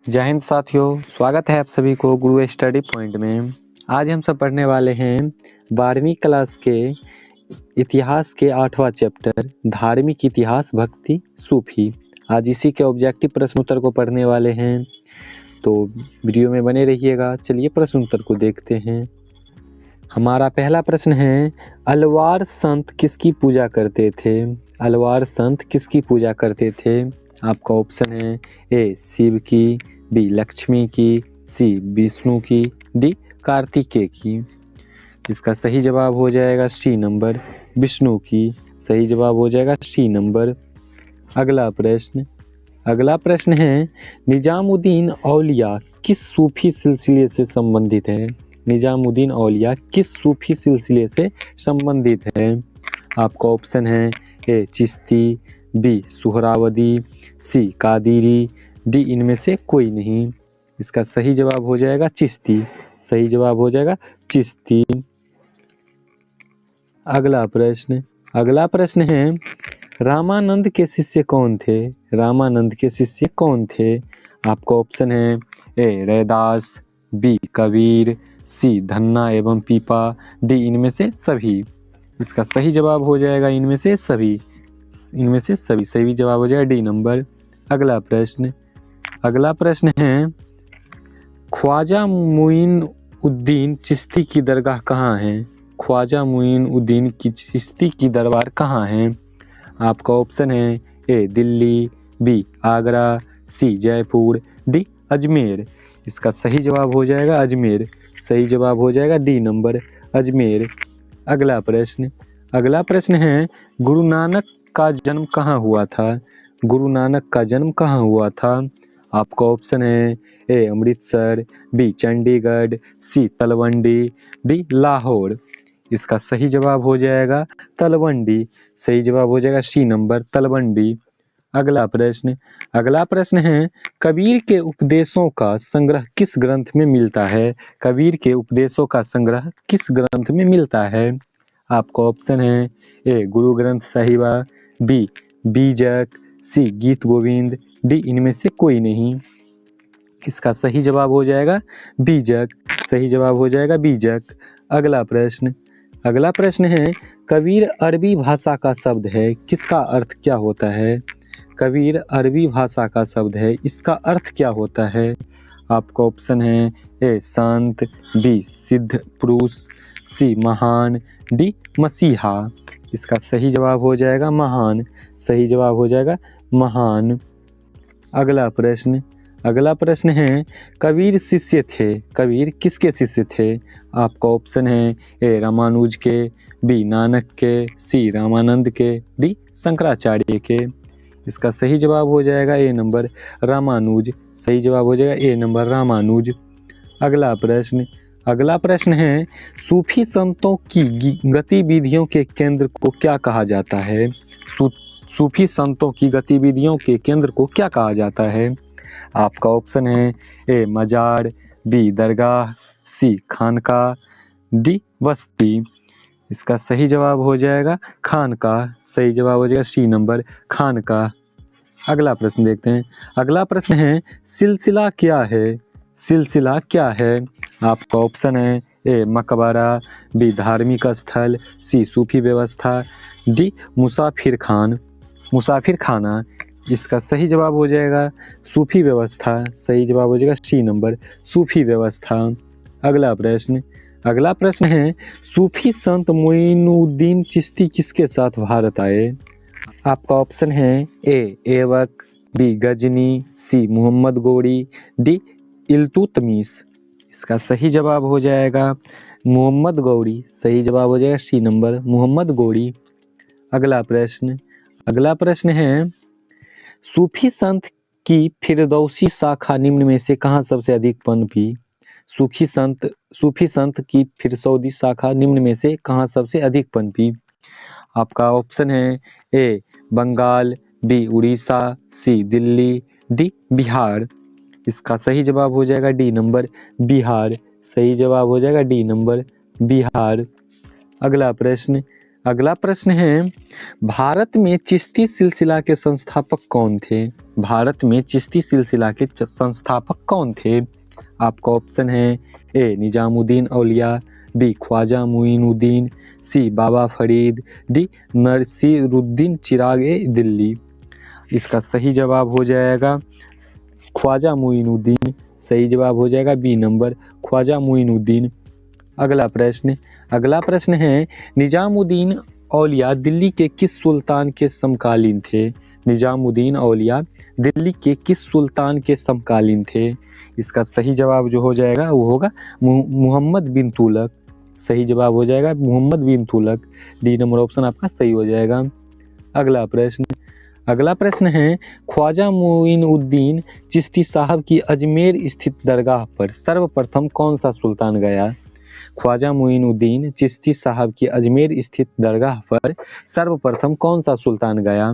जय हिंद साथियों, स्वागत है आप सभी को गुरु स्टडी पॉइंट में। आज हम सब पढ़ने वाले हैं 12वीं क्लास के इतिहास के 8वां चैप्टर धार्मिक इतिहास भक्ति सूफी। आज इसी के ऑब्जेक्टिव प्रश्न उत्तर को पढ़ने वाले हैं, तो वीडियो में बने रहिएगा। चलिए प्रश्न उत्तर को देखते हैं। हमारा पहला प्रश्न है, अलवार संत किसकी पूजा करते थे? अलवार संत किसकी पूजा करते थे? आपका ऑप्शन है ए शिव की, बी लक्ष्मी की, सी विष्णु की, डी कार्तिकेय की। इसका सही जवाब हो जाएगा सी नंबर, विष्णु की। सही जवाब हो जाएगा सी नंबर। अगला प्रश्न है, निजामुद्दीन औलिया किस सूफी सिलसिले से संबंधित है? निजामुद्दीन औलिया किस सूफी सिलसिले से संबंधित है? आपका ऑप्शन है ए चिश्ती, बी सुहरावर्दी, सी कादिरी, डी इनमें से कोई नहीं। इसका सही जवाब हो जाएगा चिश्ती। सही जवाब हो जाएगा चिश्ती। अगला प्रश्न है, रामानंद के शिष्य कौन थे? रामानंद के शिष्य कौन थे? आपका ऑप्शन है ए रैदास, बी कबीर, सी धन्ना एवं पीपा, डी इनमें से सभी। इसका सही जवाब हो जाएगा इनमें से सभी। सही जवाब हो जाएगा डी नंबर। अगला प्रश्न है, ख्वाजा मुइन उद्दीन चिश्ती की दरगाह कहाँ है? ख्वाजा मुइन उद्दीन की चिश्ती की दरबार कहाँ है? आपका ऑप्शन है ए दिल्ली, बी आगरा, सी जयपुर, डी अजमेर। इसका सही जवाब हो जाएगा अजमेर। सही जवाब हो जाएगा डी नंबर, अजमेर। अगला प्रश्न है, गुरु नानक का जन्म कहाँ हुआ था? गुरु नानक का जन्म कहाँ हुआ था? आपका ऑप्शन है ए अमृतसर, बी चंडीगढ़, सी तलवंडी, डी लाहौर। इसका सही जवाब हो जाएगा तलवंडी। सही जवाब हो जाएगा सी नंबर, तलवंडी। अगला प्रश्न है, कबीर के उपदेशों का संग्रह किस ग्रंथ में मिलता है? कबीर के उपदेशों का संग्रह किस ग्रंथ में मिलता है? आपका ऑप्शन है ए गुरु ग्रंथ साहिबा, बी बीजक, सी गीत गोविंद, डी इनमें से कोई नहीं। इसका सही जवाब हो जाएगा बीजक। सही जवाब हो जाएगा बीजक। अगला प्रश्न है, कबीर अरबी भाषा का शब्द है, किसका अर्थ क्या होता है? कबीर अरबी भाषा का शब्द है, इसका अर्थ क्या होता है? आपका ऑप्शन है ए संत, बी सिद्ध पुरुष, सी महान, डी मसीहा। इसका सही जवाब हो जाएगा महान। सही जवाब हो जाएगा महान। अगला प्रश्न है, कबीर शिष्य थे, कबीर किसके शिष्य थे? आपका ऑप्शन है ए रामानुज के, बी नानक के, सी रामानंद के, डी शंकराचार्य के। इसका सही जवाब हो जाएगा ए नंबर रामानुज। सही जवाब हो जाएगा ए नंबर रामानुज। अगला प्रश्न है, सूफी संतों की गतिविधियों के केंद्र को क्या कहा जाता है? सूफी संतों की गतिविधियों के केंद्र को क्या कहा जाता है? आपका ऑप्शन है ए मजार, बी दरगाह, सी खानका, डी बस्ती। इसका सही जवाब हो जाएगा खानका। सही जवाब हो जाएगा सी नंबर खानका। अगला प्रश्न देखते हैं। अगला प्रश्न है, सिलसिला क्या है? सिलसिला क्या है? आपका ऑप्शन है ए मकबरा, बी धार्मिक स्थल, सी सूफी व्यवस्था, डी मुसाफिर खाना। इसका सही जवाब हो जाएगा सूफी व्यवस्था। सही जवाब हो जाएगा सी नंबर सूफी व्यवस्था। अगला प्रश्न है, सूफी संत मोइनुद्दीन चिश्ती किसके साथ भारत आए? आपका ऑप्शन है ए ऐबक, बी गजनी, सी मोहम्मद गौरी, डी इल्तुतमिश। इसका सही जवाब हो जाएगा मोहम्मद गौरी। सही जवाब हो जाएगा सी नंबर मोहम्मद गौरी। अगला प्रश्न है, सूफी संत की फिरदौसी शाखा निम्न में से कहाँ सबसे अधिक पनपी? सूफी संत की फिरदौसी शाखा निम्न में से कहाँ सबसे अधिक पनपी? आपका ऑप्शन है ए बंगाल, बी उड़ीसा, सी दिल्ली, डी बिहार। इसका सही जवाब हो जाएगा डी नंबर बिहार। सही जवाब हो जाएगा डी नंबर बिहार। अगला अगला प्रश्न है, भारत में चिश्ती सिलसिला के संस्थापक कौन थे? भारत में चिश्ती सिलसिला के संस्थापक कौन थे? आपका ऑप्शन है ए निजामुद्दीन औलिया, बी ख्वाजा मुइनुद्दीन, सी बाबा फरीद, डी नसीरुद्दीन चिरागे दिल्ली। इसका सही जवाब हो जाएगा ख्वाजा मुइनुद्दीन। सही जवाब हो जाएगा बी नंबर, ख्वाजा मुइनुद्दीन। अगला प्रश्न है, निजामुद्दीन औलिया दिल्ली के किस सुल्तान के समकालीन थे? निजामुद्दीन औलिया दिल्ली के किस सुल्तान के समकालीन थे? इसका सही जवाब जो हो जाएगा वो होगा मोहम्मद बिन तुगलक। सही जवाब हो जाएगा मोहम्मद बिन तुगलक। डी नंबर ऑप्शन आपका सही हो जाएगा। अगला प्रश्न है, ख्वाजा मुइनुद्दीन चिश्ती साहब की अजमेर स्थित दरगाह पर सर्वप्रथम कौन सा सुल्तान गया? ख्वाजा मुइनुद्दीन चिश्ती साहब की अजमेर स्थित दरगाह पर सर्वप्रथम कौन सा सुल्तान गया?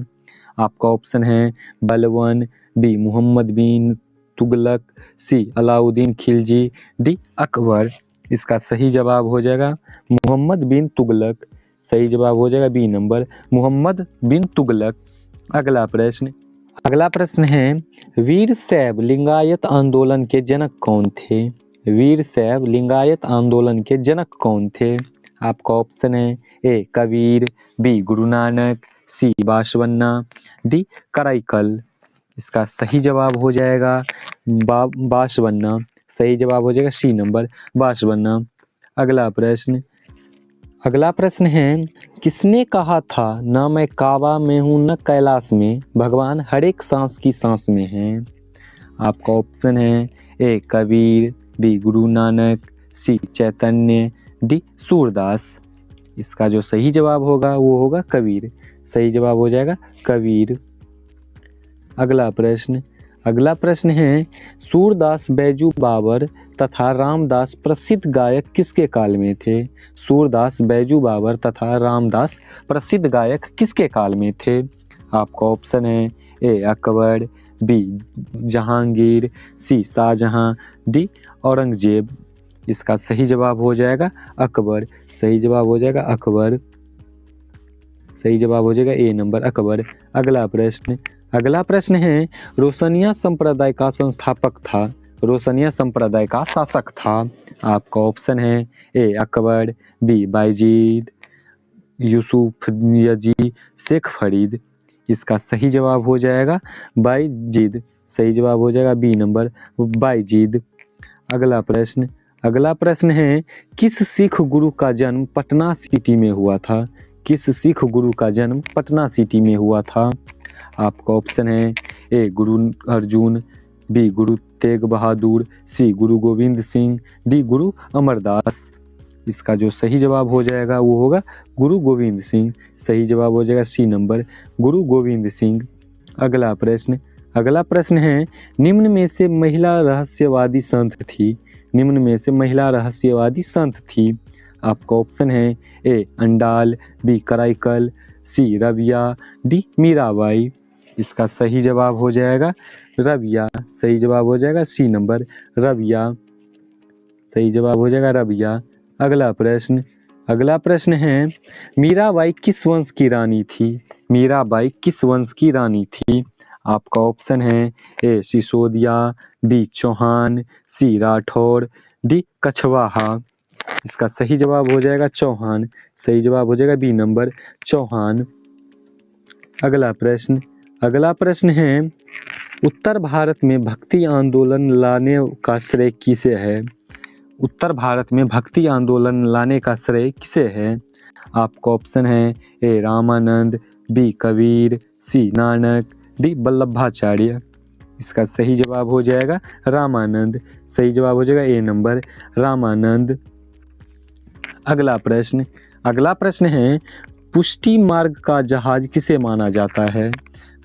आपका ऑप्शन है बलवन, बी मोहम्मद बिन तुगलक, सी अलाउद्दीन खिलजी, डी अकबर। इसका सही जवाब हो जाएगा मोहम्मद बिन तुगलक। सही जवाब हो जाएगा बी नंबर, मोहम्मद बिन तुगलक। अगला प्रश्न है, वीर शैव लिंगायत आंदोलन के जनक कौन थे? वीर शैव लिंगायत आंदोलन के जनक कौन थे? आपका ऑप्शन है ए कबीर, बी गुरु नानक, सी बाशवन्ना, डी कराईकल। इसका सही जवाब हो जाएगा बाशवन्ना। सही जवाब हो जाएगा सी नंबर, बाशवन्ना। अगला प्रश्न है, किसने कहा था ना मैं काबा में हूँ न कैलाश में, भगवान हर एक सांस की सांस में है? आपका ऑप्शन है ए कबीर, बी गुरु नानक, सी चैतन्य, डी सूरदास। इसका जो सही जवाब होगा वो होगा कबीर। सही जवाब हो जाएगा कबीर। अगला प्रश्न है, सूरदास बैजू बाबर तथा रामदास प्रसिद्ध गायक किसके काल में थे? सूरदास बैजू बाबर तथा रामदास प्रसिद्ध गायक किसके काल में थे? आपका ऑप्शन है ए अकबर, बी जहांगीर, सी शाहजहां, डी औरंगजेब। इसका सही जवाब हो जाएगा अकबर। सही जवाब हो जाएगा अकबर। सही जवाब हो जाएगा ए नंबर अकबर। अगला प्रश्न है, रोशनिया संप्रदाय का संस्थापक था, रोशनिया संप्रदाय का शासक था। आपका ऑप्शन है ए अकबर, बी बायजीद, यूसुफ यजी, शेख फरीद। इसका सही जवाब हो जाएगा बायजीद। सही जवाब हो जाएगा बी नंबर, बायजीद। अगला प्रश्न है, किस सिख गुरु का जन्म पटना सिटी में हुआ था? किस सिख गुरु का जन्म पटना सिटी में हुआ था? आपका ऑप्शन है ए गुरु अर्जुन, बी गुरु तेग बहादुर, सी गुरु गोविंद सिंह, डी गुरु अमरदास। इसका जो सही जवाब हो जाएगा वो होगा गुरु गोविंद सिंह। सही जवाब हो जाएगा सी नंबर, गुरु गोविंद सिंह। अगला प्रश्न है, निम्न में से महिला रहस्यवादी संत थी? निम्न में से महिला रहस्यवादी संत थी? आपका ऑप्शन है ए अंडाल, बी कराईकल, सी रबिया, डी मीराबाई। इसका सही जवाब हो जाएगा रबिया। सही जवाब हो जाएगा सी नंबर, रबिया। सही जवाब हो जाएगा रबिया। अगला प्रश्न है, मीराबाई किस वंश की रानी थी? मीराबाई किस वंश की रानी थी? आपका ऑप्शन है ए सिसोदिया, बी चौहान, सी राठौर, डी कछवाहा। इसका सही जवाब हो जाएगा चौहान। सही जवाब हो जाएगा बी नंबर, चौहान। अगला प्रश्न है, उत्तर भारत में भक्ति आंदोलन लाने का श्रेय किसे है? उत्तर भारत में भक्ति आंदोलन लाने का श्रेय किसे है? आपका ऑप्शन है ए रामानंद, बी कबीर, सी नानक, डी वल्लभाचार्य। इसका सही जवाब हो जाएगा रामानंद। सही जवाब हो जाएगा ए नंबर, रामानंद। अगला प्रश्न है, पुष्टि मार्ग का जहाज किसे माना जाता है?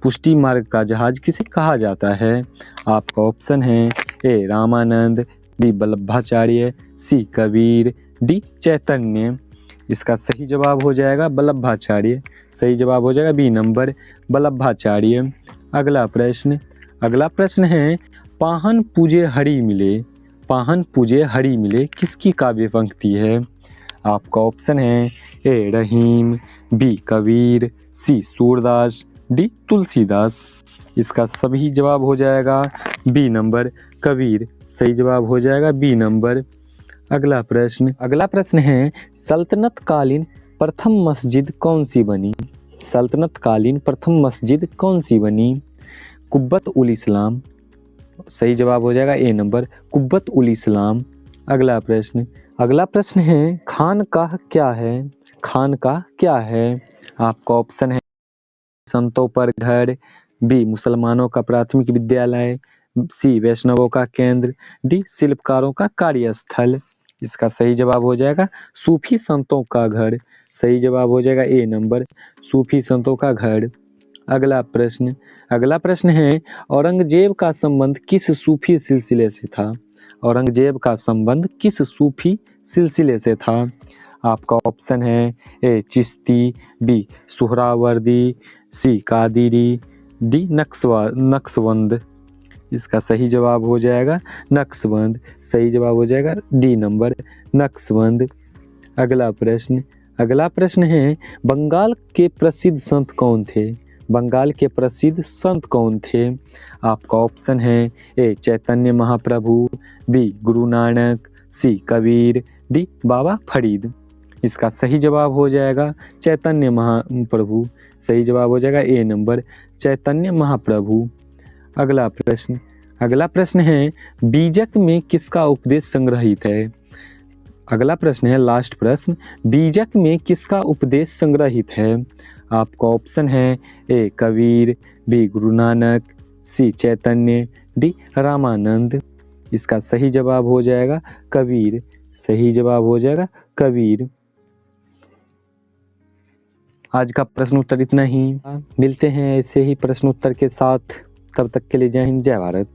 पुष्टि मार्ग का जहाज किसे कहा जाता है? आपका ऑप्शन है ए रामानंद, बी वल्लभाचार्य, सी कबीर, डी चैतन्य। इसका सही जवाब हो जाएगा वल्लभाचार्य। सही जवाब हो जाएगा बी नंबर, वल्लभाचार्य। अगला प्रश्न है, पाहन पूजे हरि मिले, पाहन पूजे हरि मिले किसकी काव्य पंक्ति है? आपका ऑप्शन है ए रहीम, बी कबीर, सी सूरदास, डी तुलसीदास। इसका सभी जवाब हो जाएगा बी नंबर कबीर, सही जवाब हो जाएगा बी नंबर। अगला प्रश्न है सल्तनत कालीन प्रथम मस्जिद कौन सी बनी? सल्तनत कालीन प्रथम मस्जिद कौन सी बनी? कुब्बत उल इस्लाम, सही जवाब हो जाएगा ए नंबर कुब्बत उल इस्लाम। अगला प्रश्न है खानकाह क्या है? खानकाह क्या है? आपका ऑप्शन है संतों पर घर, बी मुसलमानों का प्राथमिक विद्यालय, सी वैष्णवों का केंद्र, डी शिल्पकारों का कार्यस्थल। इसका सही जवाब हो जाएगा सूफी संतों का घर, सही जवाब हो जाएगा ए नंबर सूफी संतों का घर। अगला प्रश्न है औरंगजेब का संबंध किस सूफी सिलसिले से था? औरंगजेब का संबंध किस सूफी सिलसिले से था? आपका ऑप्शन है ए चिश्ती, बी सुहरावर्दी, सी कादिरी, डी नक्शबंद। इसका सही जवाब हो जाएगा नक्शबंद, सही जवाब हो जाएगा डी नंबर नक्शबंद। अगला प्रश्न है बंगाल के प्रसिद्ध संत कौन थे? बंगाल के प्रसिद्ध संत कौन थे? आपका ऑप्शन है ए चैतन्य महाप्रभु, बी गुरु नानक, सी कबीर, डी बाबा फरीद। इसका सही जवाब हो जाएगा चैतन्य महाप्रभु, सही जवाब हो जाएगा ए नंबर चैतन्य महाप्रभु। अगला प्रश्न है बीजक में किसका उपदेश संग्रहित है? अगला प्रश्न है लास्ट प्रश्न, बीजक में किसका उपदेश संग्रहित है? आपका ऑप्शन है ए कबीर, बी गुरु नानक, सी चैतन्य, डी रामानंद। इसका सही जवाब हो जाएगा कबीर, सही जवाब हो जाएगा कबीर। आज का प्रश्न उत्तर इतना ही, मिलते हैं ऐसे ही प्रश्न उत्तर के साथ, तब तक के लिए जय हिंद जय भारत।